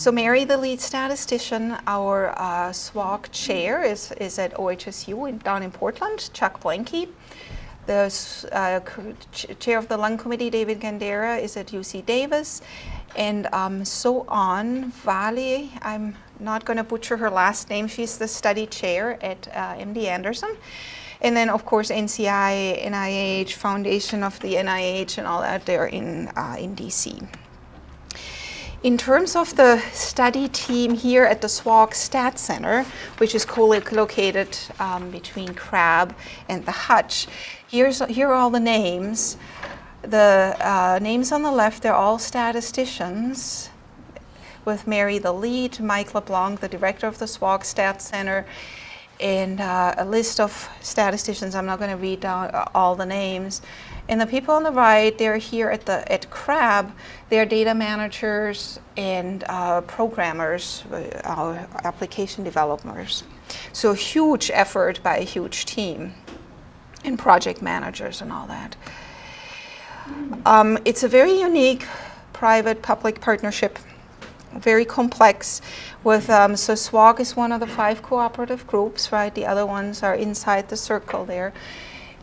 So Mary, the lead statistician, our SWOG chair is at OHSU down in Portland, Chuck Blanke. The chair of the lung committee, David Gandera, is at UC Davis. And so on. Vali, I'm not going to butcher her last name. She's the study chair at MD Anderson. And then, of course, NCI, NIH, Foundation of the NIH, and all that, they're in DC. In terms of the study team here at the SWOG Stat Center, which is co-located between Crab and the Hutch, here are all the names. The names on the left, they're all statisticians, with Mary the lead, Mike LeBlanc, the director of the SWOG Stat Center, and a list of statisticians. I'm not going to read down all the names. And the people on the right, they're here at Crab. They're data managers and programmers, application developers. So a huge effort by a huge team, and project managers and all that. It's a very unique private-public partnership, very complex. With so SWOG is one of the 5 cooperative groups, right? The other ones are inside the circle there,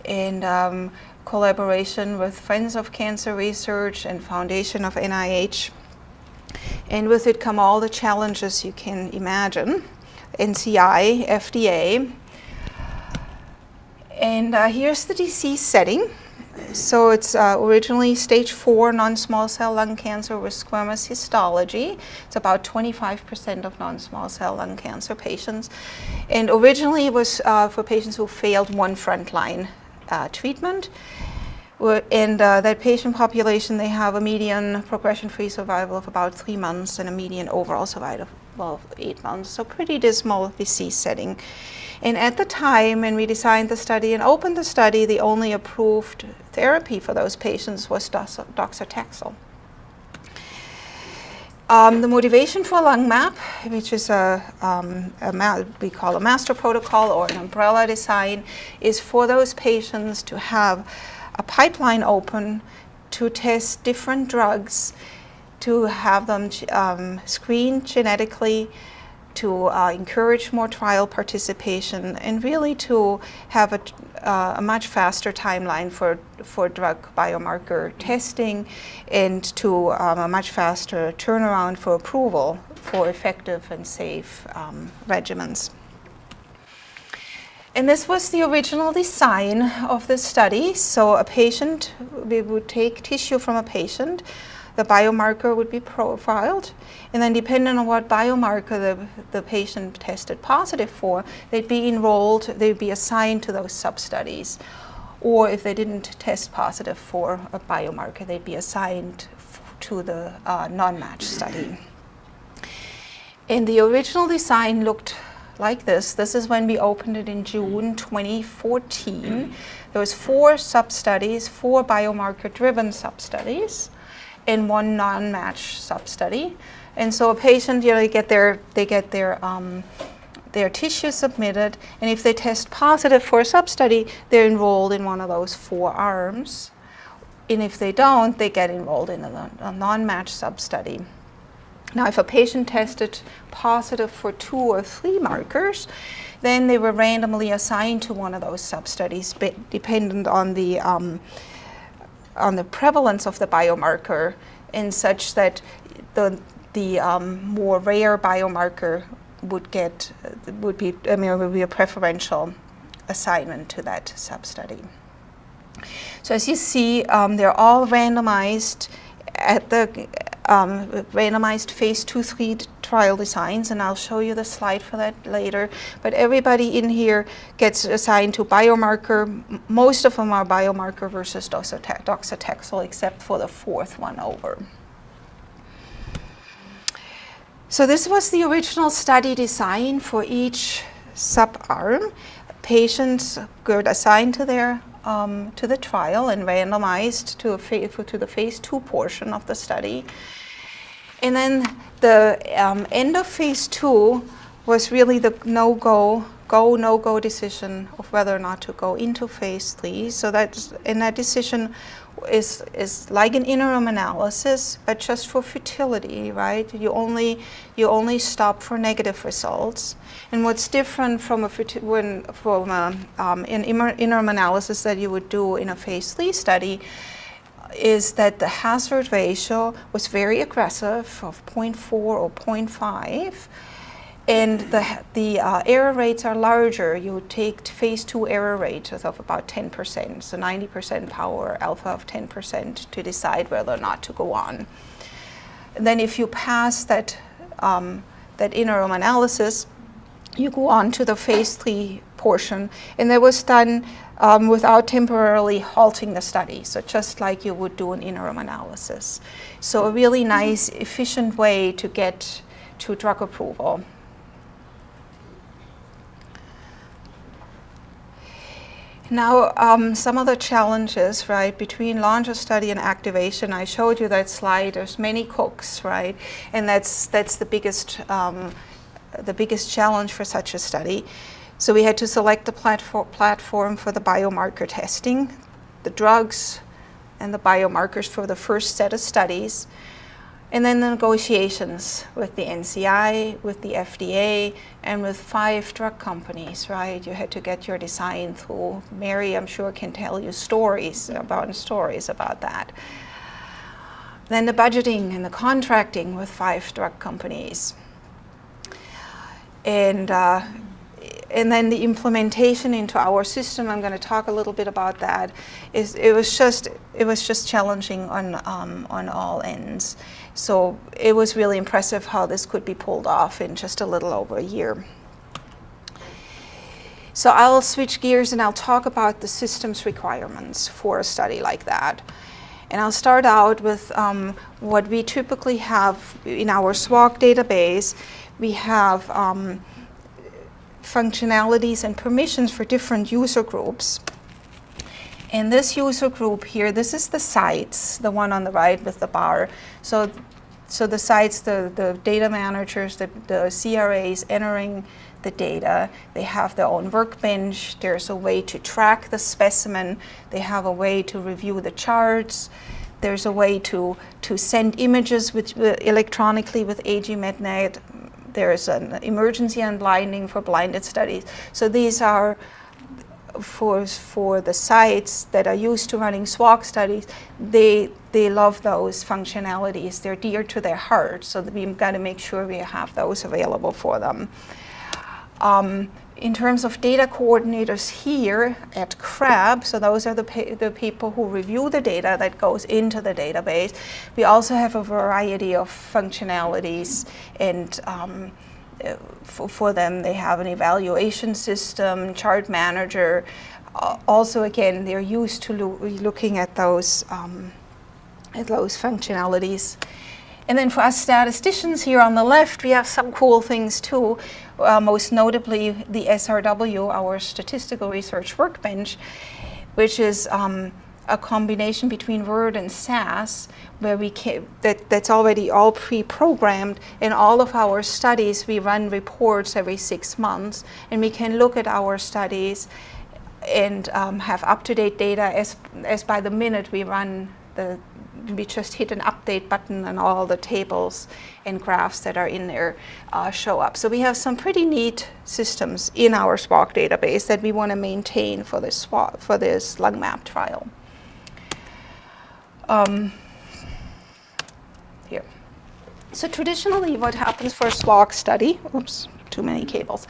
and collaboration with Friends of Cancer Research and Foundation of NIH, and with it come all the challenges you can imagine. NCI, FDA, and here's the disease setting. So it's originally stage 4 non-small cell lung cancer with squamous histology. It's about 25% of non-small cell lung cancer patients. And originally it was for patients who failed one frontline treatment. And that patient population, they have a median progression-free survival of about 3 months and a median overall survival of 8 months. So pretty dismal disease setting. And at the time when we designed the study and opened the study, the only approved therapy for those patients was docetaxel. The motivation for Lung Map, which is we call a master protocol or an umbrella design, is for those patients to have a pipeline open to test different drugs, to have them screened genetically, to encourage more trial participation, and really to have a much faster timeline for drug biomarker testing, and to a much faster turnaround for approval for effective and safe regimens. And this was the original design of the study. So a patient, we would take tissue from a patient, the biomarker would be profiled, and then depending on what biomarker the patient tested positive for, they'd be enrolled, they'd be assigned to those sub-studies. Or if they didn't test positive for a biomarker, they'd be assigned to the non-match study. And the original design looked like this. This is when we opened it in June 2014. There was 4 sub-studies, 4 biomarker-driven sub-studies, and 1 non-match sub-study. And so a patient, they get their tissue submitted, and if they test positive for a sub-study, they're enrolled in one of those 4 arms. And if they don't, they get enrolled in a non-match sub-study. Now, if a patient tested positive for 2 or 3 markers, then they were randomly assigned to one of those sub-studies, dependent on the prevalence of the biomarker, and such that the more rare biomarker would be a preferential assignment to that sub-study. So as you see, they're all randomized at the randomized phase 2-3 trial designs, and I'll show you the slide for that later. But everybody in here gets assigned to biomarker. Most of them are biomarker versus docetaxel, except for the 4th one over. So this was the original study design for each sub-arm. Patients got assigned to the trial and randomized to the phase 2 portion of the study. And then the end of phase 2 was really the no-go decision of whether or not to go into phase 3. So that decision is like an interim analysis, but just for futility, right? You only stop for negative results. And what's different from an interim analysis that you would do in a phase 3 study is that the hazard ratio was very aggressive of 0.4 or 0.5. And the error rates are larger. You take phase 2 error rates of about 10%, so 90% power, alpha of 10% to decide whether or not to go on. And then if you pass that interim analysis, you go on to the phase 3 portion. And that was done without temporarily halting the study, so just like you would do an interim analysis. So a really nice, efficient way to get to drug approval. Now, some of the challenges, right, between launch of study and activation. I showed you that slide. There's many cooks, right, and that's the biggest challenge for such a study. So we had to select the platform for the biomarker testing, the drugs, and the biomarkers for the first set of studies. And then the negotiations with the NCI, with the FDA, and with 5 drug companies, right? You had to get your design through. Mary, I'm sure, can tell you stories about that. Then the budgeting and the contracting with 5 drug companies. And then the implementation into our system, I'm going to talk a little bit about that. It was just challenging on all ends. So it was really impressive how this could be pulled off in just a little over a year. So I'll switch gears and I'll talk about the systems requirements for a study like that. And I'll start out with what we typically have in our SWOG database. We have functionalities and permissions for different user groups. In this user group here, this is the sites, the one on the right with the bar. So the sites, the data managers, the CRAs entering the data, they have their own workbench. There's a way to track the specimen. They have a way to review the charts. There's a way to send images electronically with AgMedNet. There's an emergency unblinding for blinded studies. So these are for the sites that are used to running SWOG studies. They love those functionalities. They're dear to their heart. So we've got to make sure we have those available for them. In terms of data coordinators here at CRAB, so those are the people who review the data that goes into the database. We also have a variety of functionalities, and for them they have an evaluation system, chart manager. Also, again, they're used to looking at those functionalities. And then for us statisticians here on the left, we have some cool things too. Most notably the SRW, our statistical research workbench, which is a combination between Word and SAS, where that's already all pre-programmed. In all of our studies, we run reports every 6 months, and we can look at our studies and have up-to-date data as by the minute we run we just hit an update button and all the tables and graphs that are in there show up. So we have some pretty neat systems in our SWOG database that we want to maintain for this lung map trial. Here. So traditionally what happens for a SWOG study, oops, too many cables.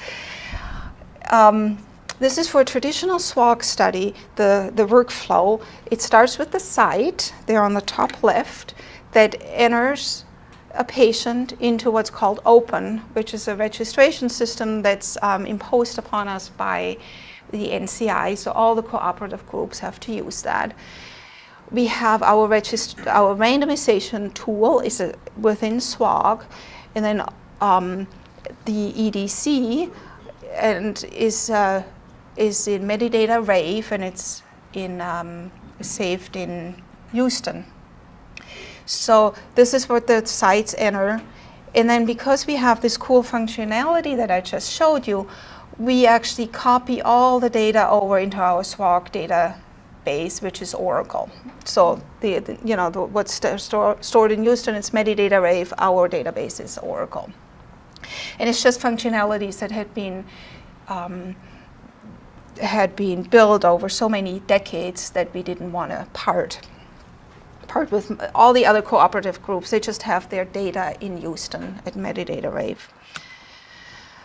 This is for a traditional SWOG study, the workflow. It starts with the site, there on the top left, that enters a patient into what's called OPEN, which is a registration system that's imposed upon us by the NCI, so all the cooperative groups have to use that. We have our randomization tool is within SWOG, and then the EDC and is in metadata RAVE, and it's saved in Houston. So this is what the sites enter. And then because we have this cool functionality that I just showed you, we actually copy all the data over into our SWOG base, which is Oracle. So what's stored in Houston is metadata rave. Our database is Oracle, and it's just functionalities that had been built over so many decades that we didn't want to part with all the other cooperative groups. They just have their data in Houston at metadata rave.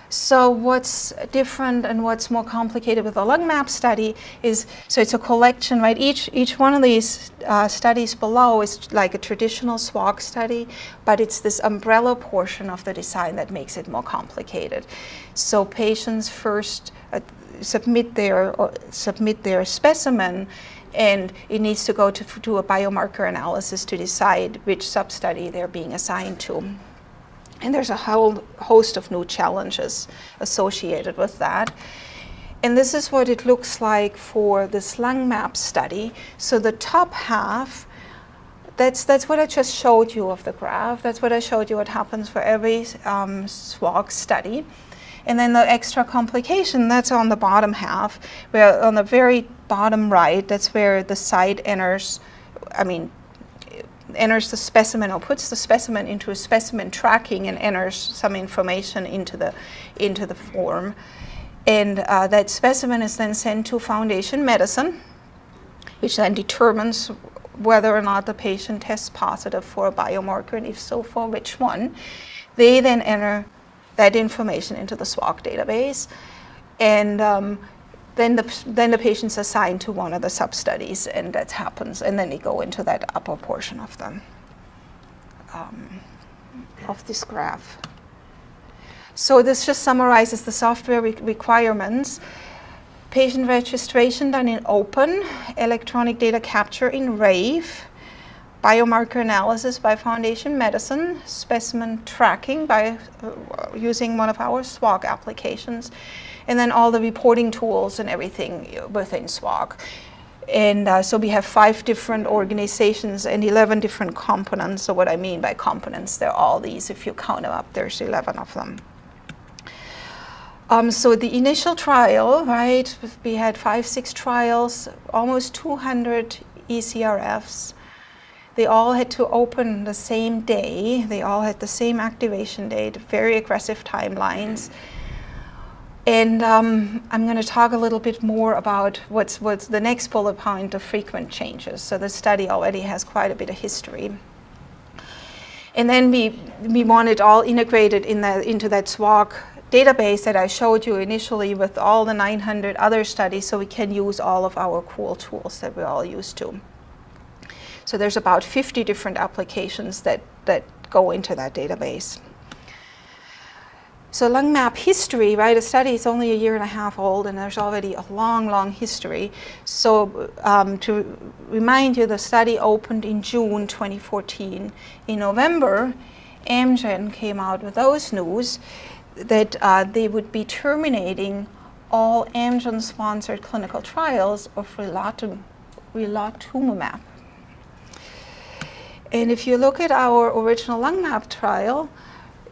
So what's different and what's more complicated with the lung map study is, so it's a collection, right? Each one of these studies below is like a traditional SWOG study, but it's this umbrella portion of the design that makes it more complicated. So patients first submit their specimen, and it needs to go to a biomarker analysis to decide which substudy they're being assigned to. And there's a whole host of new challenges associated with that. And this is what it looks like for this lung map study. So the top half, that's what I just showed you of the graph. That's what I showed you what happens for every SWOG study. And then the extra complication, that's on the bottom half, where on the very bottom right, that's where the site enters the specimen, or puts the specimen into a specimen tracking and enters some information into the form. And that specimen is then sent to Foundation Medicine, which then determines whether or not the patient tests positive for a biomarker, and if so, for which one. They then enter that information into the SWOG database, and then the patient's assigned to one of the sub-studies, and that happens, and then they go into that upper portion of this graph. So this just summarizes the software requirements. Patient registration done in open, electronic data capture in RAVE, biomarker analysis by Foundation Medicine, specimen tracking by using one of our SWOG applications, and then all the reporting tools and everything within SWOG. And so we have 5 different organizations and 11 different components. So what I mean by components, they're all these. If you count them up, there's 11 of them. So the initial trial, right, we had 5-6 trials, almost 200 ECRFs. They all had to open the same day. They all had the same activation date, very aggressive timelines. And I'm going to talk a little bit more about what's the next bullet point of frequent changes. So the study already has quite a bit of history. And then we want it all integrated into that SWOG database that I showed you initially with all the 900 other studies, so we can use all of our cool tools that we're all used to. So there's about 50 different applications that go into that database. So lung map history, right? A study is only a year and a half old, and there's already a long, long history. So to remind you, the study opened in June 2014. In November, Amgen came out with those news that they would be terminating all Amgen-sponsored clinical trials of relatlimab. And if you look at our original lung map trial,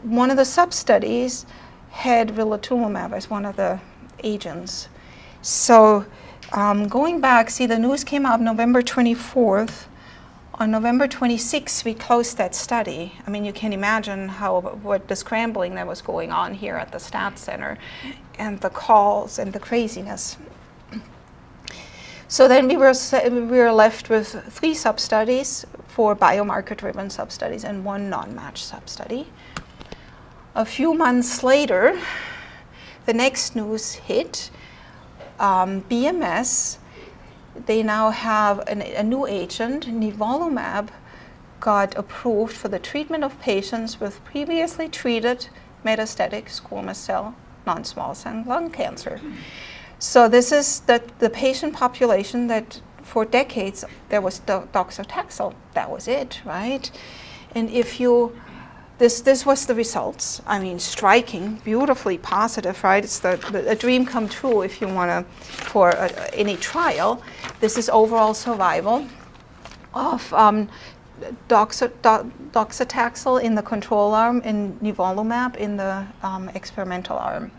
one of the sub-studies had relatlimab as one of the agents. So going back, see, the news came out November 24th. On November 26th, we closed that study. I mean, you can imagine what the scrambling that was going on here at the Stat Center, and the calls and the craziness. So then we were left with 3 sub-studies, 4 biomarker-driven sub-studies, and 1 non-matched sub-study. A few months later, the next news hit. BMS, they now have a new agent, nivolumab, got approved for the treatment of patients with previously treated metastatic squamous cell non-small cell lung cancer. So this is the patient population that for decades there was docetaxel. That was it, right? And if you, this was the results. I mean, striking, beautifully positive, right? It's a dream come true if you want to, for any trial. This is overall survival of docetaxel in the control arm and nivolumab in the experimental arm.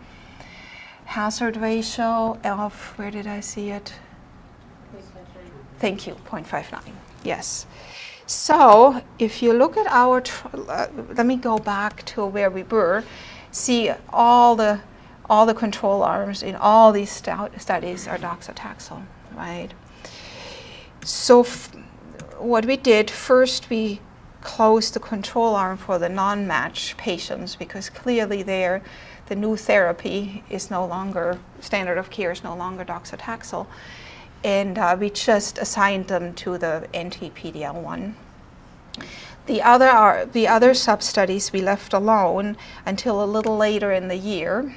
Hazard ratio of, where did I see it? Thank you, 0.59. Yes. So if you look at our, let me go back to where we were. See, all the control arms in all these studies are docetaxel, right? So what we did, first we closed the control arm for the non-match patients, because clearly there the new therapy is no longer, standard of care is no longer docetaxel. And we just assigned them to the anti-PD-L1. The other sub-studies we left alone until a little later in the year,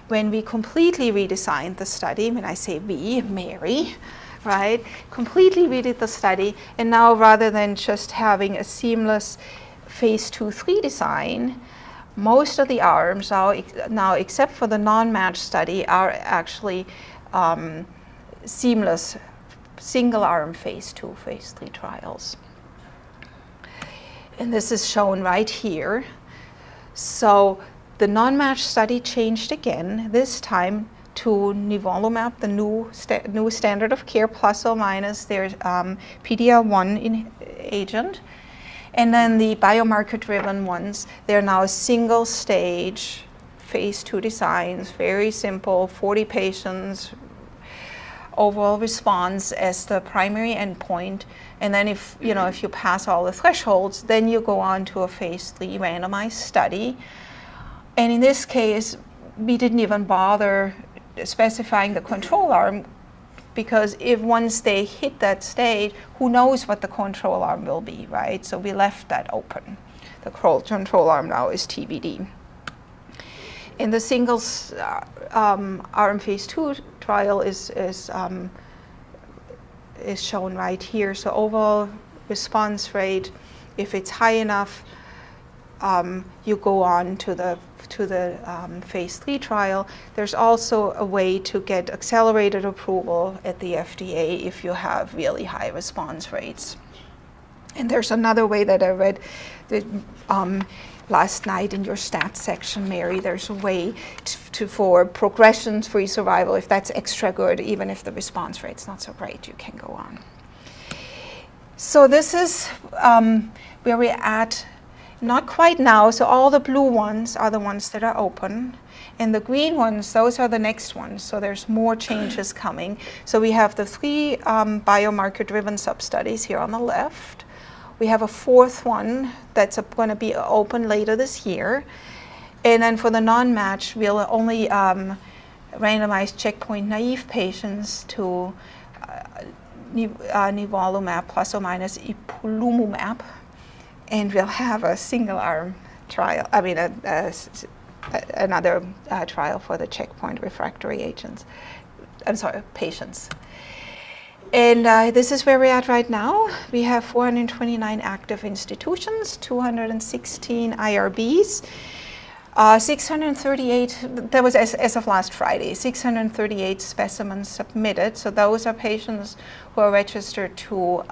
when we completely redesigned the study. When I say we, Mary, right? Completely redid the study, and now rather than just having a seamless phase 2-3 design, most of the arms now, except for the non-match study, are actually seamless single-arm phase 2, phase 3 trials. And this is shown right here. So the non-match study changed again, this time to nivolumab, the new standard of care, plus or minus their PD-L1 agent. And then the biomarker-driven ones, they're now single-stage phase 2 designs, very simple, 40 patients, overall response as the primary endpoint. And then if you pass all the thresholds, then you go on to a phase 3 randomized study. And in this case, we didn't even bother specifying the control arm, because if once they hit that stage, who knows what the control arm will be, right? So we left that open. The control arm now is TBD. In the single arm phase 2 trial is shown right here. So overall response rate, if it's high enough, you go on to the phase 3 trial. There's also a way to get accelerated approval at the FDA if you have really high response rates. And there's another way that I read that, last night in your stats section, Mary. There's a way for progression-free survival, if that's extra good, even if the response rate's not so great, you can go on. So this is where we're at. Not quite now, so all the blue ones are the ones that are open, and the green ones, those are the next ones, so there's more changes coming. So we have the 3 biomarker-driven sub-studies here on the left. We have a 4th one that's going to be open later this year, and then for the non-match, we'll only randomize checkpoint-naive patients to nivolumab plus or minus ipilimumab. And we'll have a single-arm trial, another trial for the checkpoint refractory patients. And this is where we're at right now. We have 429 active institutions, 216 IRBs, 638, that was as of last Friday, 638 specimens submitted. So those are patients who are registered to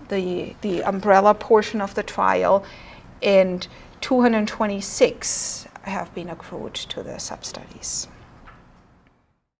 the umbrella portion of the trial, and 226 have been accrued to the sub-studies.